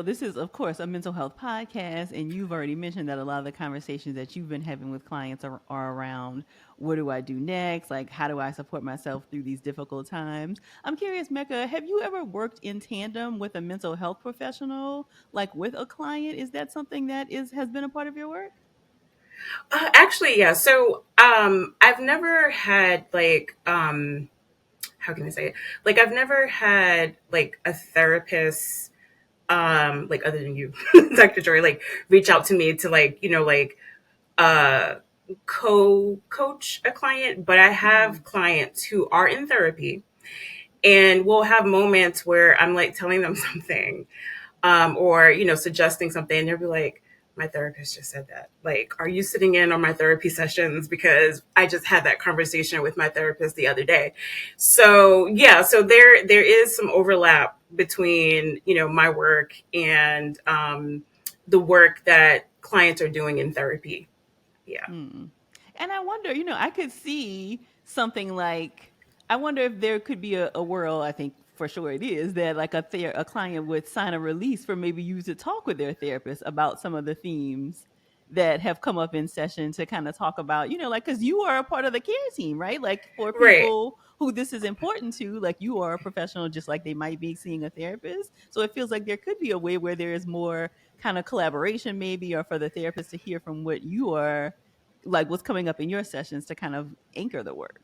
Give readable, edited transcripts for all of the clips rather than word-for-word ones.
This is, of course, a mental health podcast, and you've already mentioned that a lot of the conversations that you've been having with clients are around what do I do next? Like, how do I support myself through these difficult times? I'm curious, Mecca, have you ever worked in tandem with a mental health professional, like with a client? Is that something that has been a part of your work? Actually, yeah. So, I've never had how can I say it? Like, I've never had like a therapist, like other than you, Dr. Joy, like reach out to me to uh, coach a client. But I Mm. have clients who are in therapy, and we'll have moments where I'm like telling them something, or suggesting something, and they'll be like, "My therapist just said that. Like, are you sitting in on my therapy sessions? Because I just had that conversation with my therapist the other day." So yeah, so there is some overlap between my work and the work that clients are doing in therapy. Yeah. Mm. And I wonder, I could see something like, I wonder if there could be a world, I think for sure it is, that like a client would sign a release for maybe you to talk with their therapist about some of the themes that have come up in session to kind of talk about, like, because you are a part of the care team, right? Like for Right. people who this is important to, like you are a professional just like they might be seeing a therapist. So it feels like there could be a way where there is more kind of collaboration maybe, or for the therapist to hear from what you are like what's coming up in your sessions to kind of anchor the work.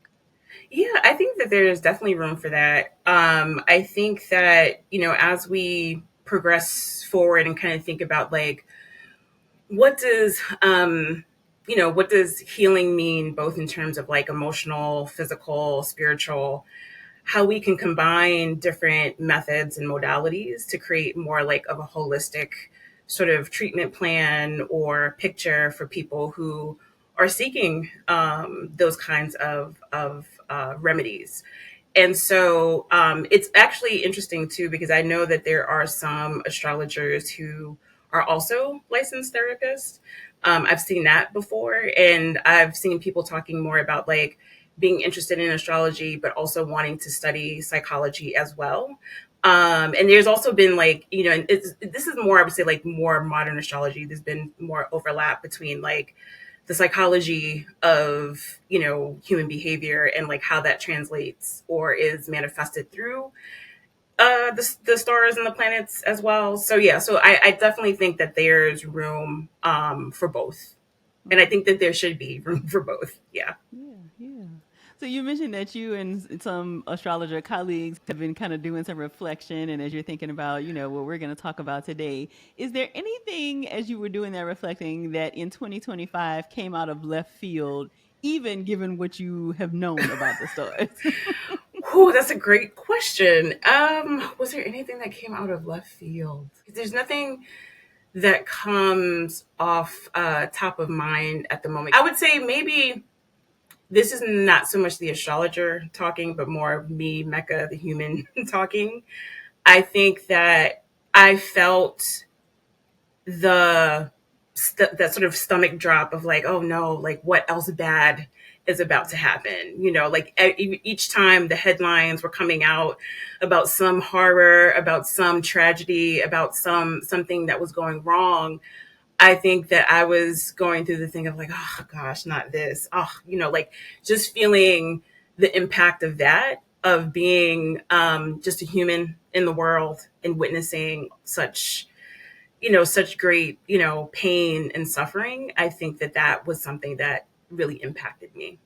Yeah, I think that there's definitely room for that. I think that, as we progress forward and kind of think about like what does what does healing mean, both in terms of like emotional, physical, spiritual, how we can combine different methods and modalities to create more like of a holistic sort of treatment plan or picture for people who are seeking those kinds of remedies. And so it's actually interesting too, because I know that there are some astrologers who are also licensed therapists. I've seen that before, and I've seen people talking more about like being interested in astrology, but also wanting to study psychology as well. And there's also been like, and this is more, I would say, like more modern astrology. There's been more overlap between like the psychology of human behavior and like how that translates or is manifested through the stars and the planets as well. So yeah, so I definitely think that there's room for both, and I Mm. think that there should be room for both. Yeah. Yeah, yeah. So you mentioned that you and some astrologer colleagues have been kind of doing some reflection, and as you're thinking about, what we're going to talk about today, is there anything as you were doing that reflecting that in 2025 came out of left field, even given what you have known about the stars? Oh, that's a great question. Was there anything that came out of left field? There's nothing that comes off top of mind at the moment. I would say maybe this is not so much the astrologer talking, but more of me, Mecca, the human talking. I think that I felt the that sort of stomach drop of like, oh no, like what else bad is about to happen? Like each time the headlines were coming out about some horror, about some tragedy, about something that was going wrong, I think that I was going through the thing of like, oh gosh, not this. Oh, like just feeling the impact of that, of being just a human in the world and witnessing such great, pain and suffering. I think that that was something that really impacted me.